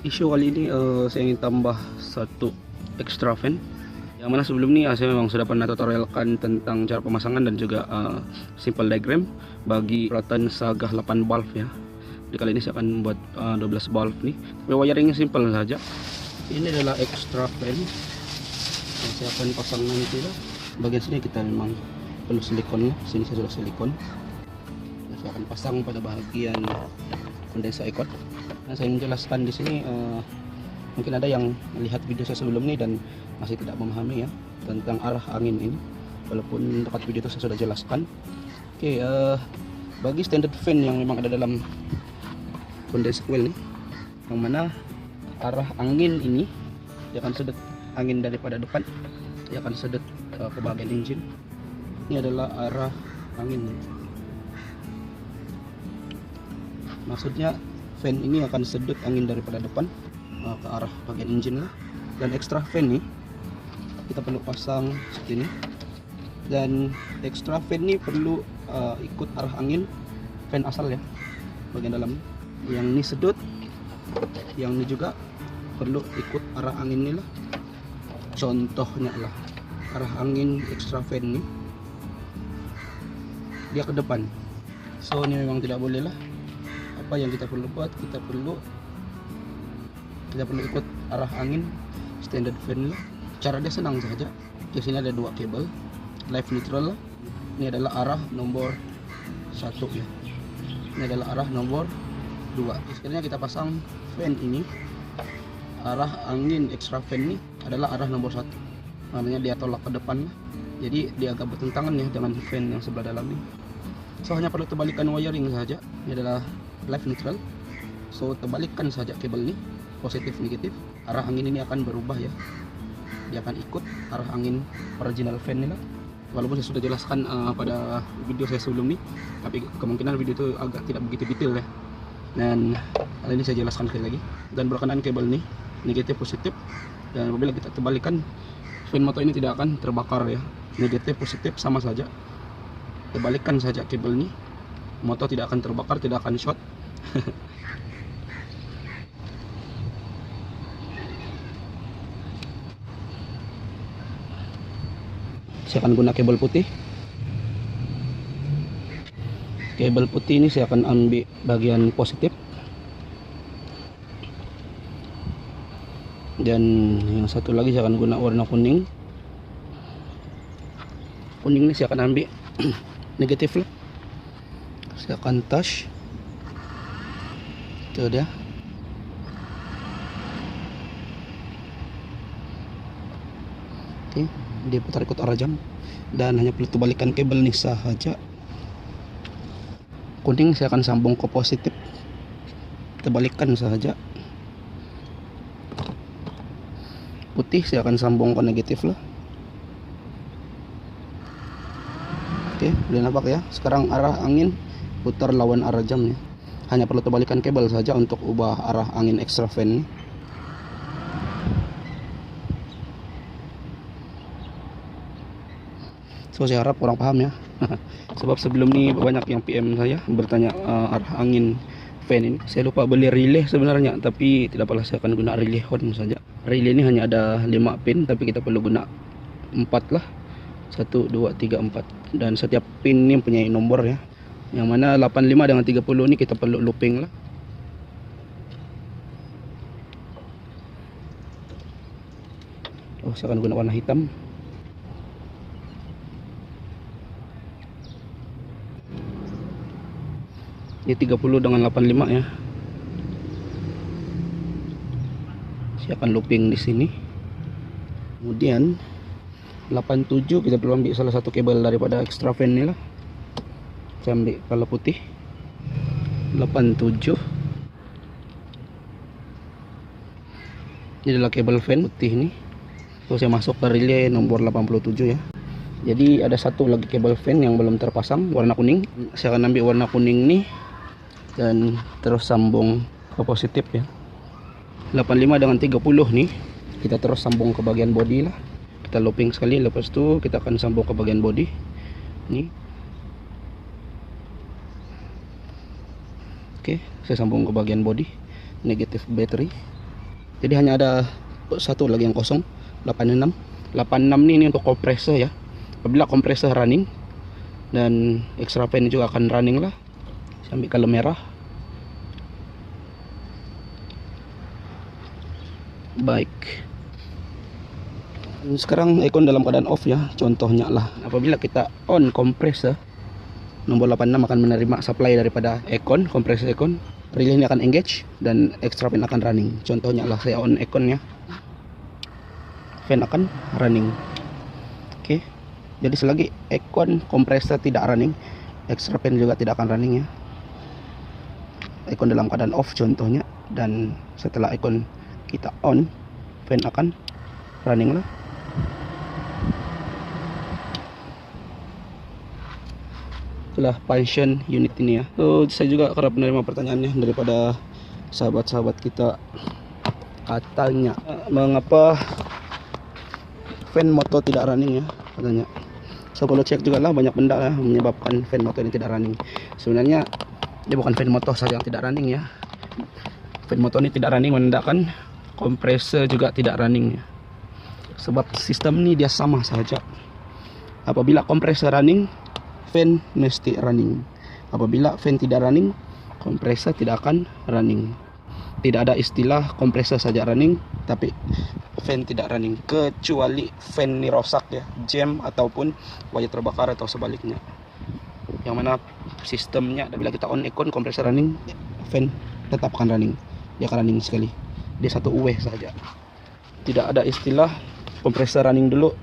Isu kali ini saya ingin tambah satu extra fan. Yang mana sebelum ini saya memang sudah pernah tutorialkan tentang cara pemasangan dan juga simple diagram bagi peralatan Sagah 8 valve ya. Jadi kali ini saya akan membuat 12 valve nih. Wiringnya simple saja. Ini adalah extra fan yang saya akan pasang nanti lah. Bagian sini kita memang perlu silikon lah. Sini saya sudah silikon. Saya akan pasang pada bagian kondensa ekor. Nah, saya menjelaskan di sini mungkin ada yang melihat video saya sebelum ini dan masih tidak memahami ya tentang arah angin ini, walaupun dekat video itu saya sudah jelaskan. Oke, bagi standard fan yang memang ada dalam condenser coil nih, yang mana arah angin ini dia akan sedot angin daripada depan, dia akan sedot ke bagian engine. Ini adalah arah angin nih. Maksudnya fan ini akan sedot angin daripada depan ke arah bagian engine lah. Dan extra fan nih kita perlu pasang seperti ini, dan extra fan ini perlu ikut arah angin fan asal ya, bagian dalam yang ini sedot, yang ini juga perlu ikut arah angin ini lah. Contohnya lah arah angin extra fan ini dia ke depan, so ini memang tidak boleh lah. Apa yang kita perlu buat, kita perlu ikut arah angin standard fan lah. Cara dia senang saja. Di sini ada dua kabel live neutral lah. Ini adalah arah nomor 1 ya. Ini adalah arah nomor 2. Sekiranya kita pasang fan ini, arah angin extra fan ini adalah arah nomor 1. Namanya dia tolak ke depan lah. Jadi dia agak bertentangan ya dengan fan yang sebelah dalam ini. So hanya perlu terbalikan wiring saja. Ini adalah live neutral. So terbalikan saja kabel ini, positif negatif. Arah angin ini akan berubah ya. Dia akan ikut arah angin original fan ini lah. Walaupun saya sudah jelaskan pada video saya sebelum ini, tapi kemungkinan video itu agak tidak begitu detail ya. Dan kali ini saya jelaskan sekali lagi. Dan berkenaan kabel ini negatif positif, dan apabila kita terbalikan, fan motor ini tidak akan terbakar ya. Negatif positif sama saja. Terbalikan saja kabel ini, motor tidak akan terbakar, tidak akan short. Saya akan guna kabel putih. Kabel putih ini saya akan ambil bagian positif, dan yang satu lagi saya akan guna warna kuning. Kuning ini saya akan ambil negatif lah. Saya akan touch. Itu dia. Oke, dia putar ikut arah jam, dan hanya perlu terbalikan kabel nih saja. Kuning saya akan sambung ke positif, terbalikan saja. Putih saya akan sambung ke negatif lah. Oke, udah nampak ya. Sekarang arah angin putar lawan arah jam ya. Hanya perlu terbalikan kabel saja untuk ubah arah angin extra fan nih. So saya harap orang paham ya. Sebab sebelum ini banyak yang PM saya bertanya arah angin fan ini. Saya lupa beli relay sebenarnya, tapi tidak apalah, saya akan guna relay horn saja. Relay ini hanya ada 5 pin, tapi kita perlu guna 4 lah. 1, 2, 3, 4. Dan setiap pin ini mempunyai nomor ya. Yang mana 85 dengan 30 ini kita perlu looping lah. Oh, saya akan guna warna hitam. Ini 30 dengan 85 ya. Saya akan looping di sini. Kemudian 87 kita perlu ambil salah satu kabel daripada extra fan ini lah. Saya ambil kalau putih 87. Ini adalah kabel fan putih ini. So saya masuk ke relay nomor 87 ya. Jadi ada satu lagi kabel fan yang belum terpasang, warna kuning. Saya akan ambil warna kuning nih dan terus sambung ke positif ya. 85 dengan 30 nih kita terus sambung ke bagian body lah. Kita looping sekali, lepas itu kita akan sambung ke bagian body nih. Oke, saya sambung ke bagian body negatif battery. Jadi hanya ada satu lagi yang kosong, 86. 86 ini untuk kompresor ya. Apabila kompresor running dan extra fan juga akan running lah. Sampai kalau merah. Baik. Sekarang aircon dalam keadaan off ya. Contohnya lah, apabila kita on kompresor, nomor 86 akan menerima supply daripada aircon, kompresor aircon. Relay ini akan engage dan extra fan akan running. Contohnya lah, saya on aircon ya, fan akan running. Oke. Jadi selagi aircon kompresor tidak running, extra fan juga tidak akan running ya. Aircon dalam keadaan off contohnya, dan setelah aircon kita on, fan akan running lah. Itulah function unit ini ya. So, saya juga kerap menerima pertanyaannya daripada sahabat-sahabat kita, katanya mengapa fan motor tidak running ya, katanya. So kalau cek juga lah, banyak benda ya menyebabkan fan motor ini tidak running. Sebenarnya dia bukan fan motor saja yang tidak running ya. Fan motor ini tidak running menandakan kompresor juga tidak running ya. Sebab sistem ini dia sama saja. Apabila kompresor running, fan mesti running. Apabila fan tidak running, kompresor tidak akan running. Tidak ada istilah kompresor saja running tapi fan tidak running, kecuali fan ini rusak ya, jam ataupun wire terbakar atau sebaliknya. Yang mana sistemnya bila kita on aircon kompresor running, fan tetap akan running. Dia akan running sekali. Dia satu way saja. Tidak ada istilah kompresor running dulu,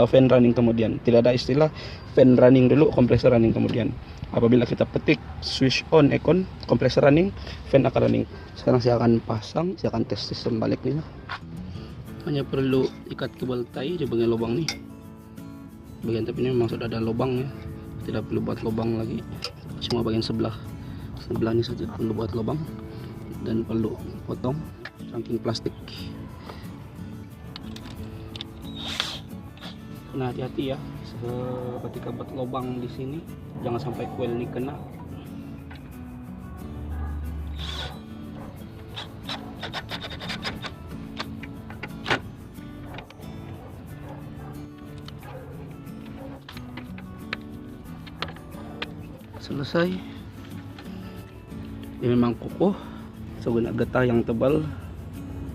fan running kemudian. Tidak ada istilah fan running dulu, kompresor running kemudian. Apabila kita petik switch on aircon, kompresor running, fan akan running. Sekarang saya akan pasang, saya akan tes sistem balik nih. Hanya perlu ikat kabel tai di bagian lubang nih. Bagian tapi ini memang sudah ada lubang ya. Tidak perlu buat lubang lagi. Cuma bagian sebelah ini saja perlu buat lubang, dan perlu potong rangking plastik. Nah, hati-hati ya ketika buat lubang di sini, jangan sampai coil ini kena. Selesai. Ini memang kokoh. Saya guna getah yang tebal.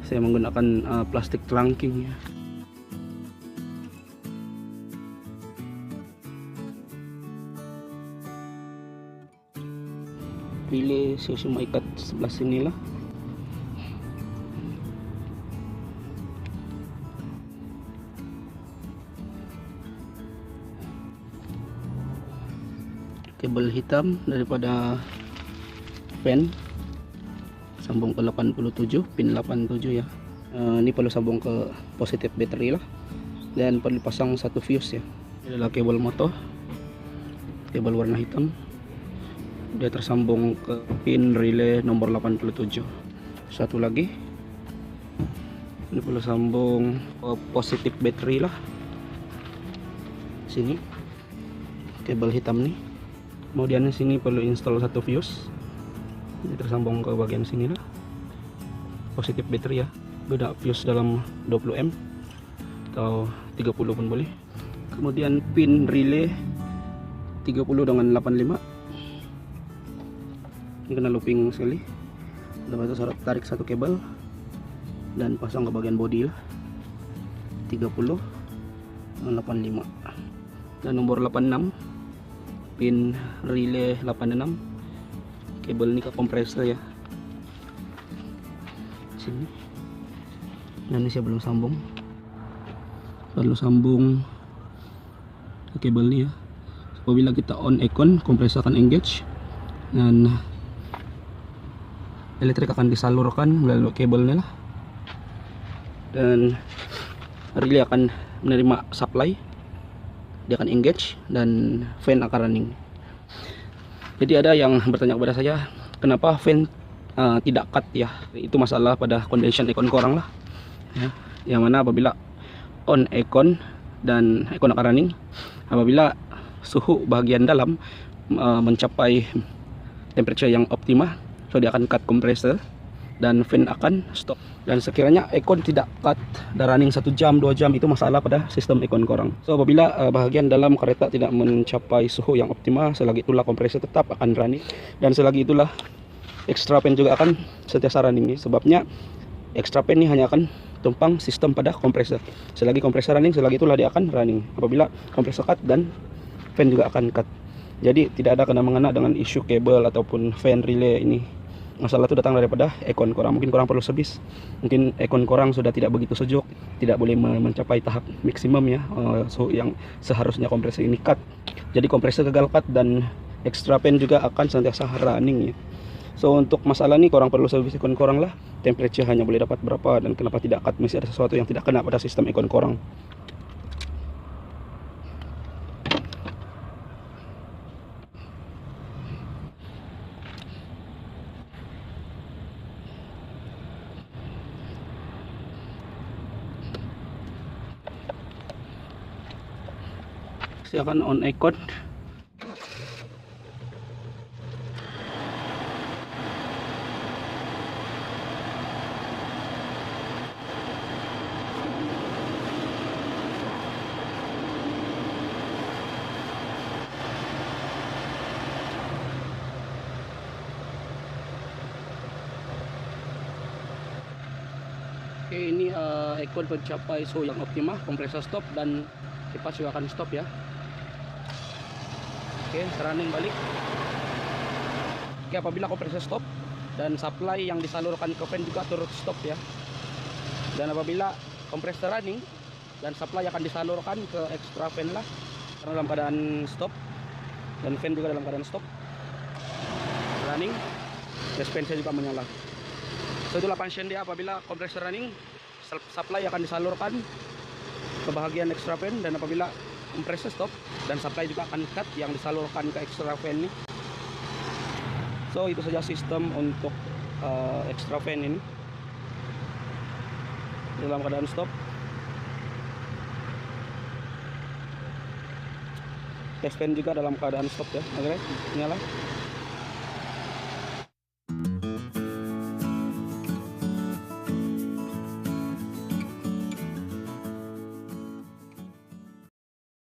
Saya menggunakan plastik trunking ya. Relay saya cuma ikat sebelah sini lah. Kabel hitam daripada fan sambung ke 87, pin 87 ya. Ini perlu sambung ke positif battery lah, dan perlu pasang satu fuse ya. Ini adalah kabel motor, kabel warna hitam. Dia tersambung ke pin relay nomor 87. Satu lagi, ini perlu sambung ke positif battery lah. Sini kabel hitam nih. Kemudian di sini perlu install satu fuse. Ini tersambung ke bagian sini lah. Positif battery ya. Beda fuse dalam 20 ohm atau 30 pun boleh. Kemudian pin relay 30 dengan 85. Ini kena looping sekali. Lepas itu tarik satu kabel dan pasang ke bagian body lah. 30 dengan 85. Dan nomor 86, pin relay 86. Kabel ini ke kompresor ya. Sini. Dan ini saya belum sambung. Perlu sambung ke kabel ini ya. Apabila kita on aircon, kompresor akan engage dan elektrik akan disalurkan melalui kabelnya lah, dan relay akan menerima supply, dia akan engage dan fan akan running. Jadi ada yang bertanya kepada saya, kenapa fan tidak cut ya? Itu masalah pada condition aircon korang lah ya. Yang mana apabila on aircon dan aircon akan running, apabila suhu bagian dalam mencapai temperature yang optimal, so dia akan cut kompresor dan fan akan stop. Dan sekiranya aircon tidak cut dan running 1 jam 2 jam, itu masalah pada sistem aircon korang. So apabila bahagian dalam kereta tidak mencapai suhu yang optimal, selagi itulah kompresor tetap akan running, dan selagi itulah extra fan juga akan sentiasa running. Sebabnya extra fan ini hanya akan tumpang sistem pada kompresor. Selagi kompresor running, selagi itulah dia akan running. Apabila kompresor cut, dan fan juga akan cut. Jadi tidak ada kena-mengena dengan isu kabel ataupun fan relay ini. Masalah itu datang daripada aircon korang. Mungkin korang perlu servis, mungkin aircon korang sudah tidak begitu sejuk, tidak boleh mencapai tahap maksimum ya, suhu yang seharusnya kompresor ini cut. Jadi kompresor gagal cut dan extra fan juga akan sentiasa running ya. So untuk masalah ini korang perlu servis aircon korang lah. Temperature hanya boleh dapat berapa dan kenapa tidak cut, mesti ada sesuatu yang tidak kena pada sistem aircon korang. Saya akan on aircon. Oke, ini aircon mencapai suhu yang optimal, kompresor stop dan kipas juga akan stop ya. Oke, running balik. Oke, apabila kompresor stop dan supply yang disalurkan ke fan juga turut stop ya. Dan apabila kompresor running dan supply akan disalurkan ke extra fan lah, karena dalam keadaan stop dan fan juga dalam keadaan stop, running, dispenser juga menyala. So itulah function dia apabila kompresor running, supply akan disalurkan ke bahagian extra fan, dan apabila kompresor stop dan supply juga akan cut yang disalurkan ke extra fan ini. So itu saja sistem untuk extra fan ini dalam keadaan stop. Test fan juga dalam keadaan stop ya. Oke, nyala.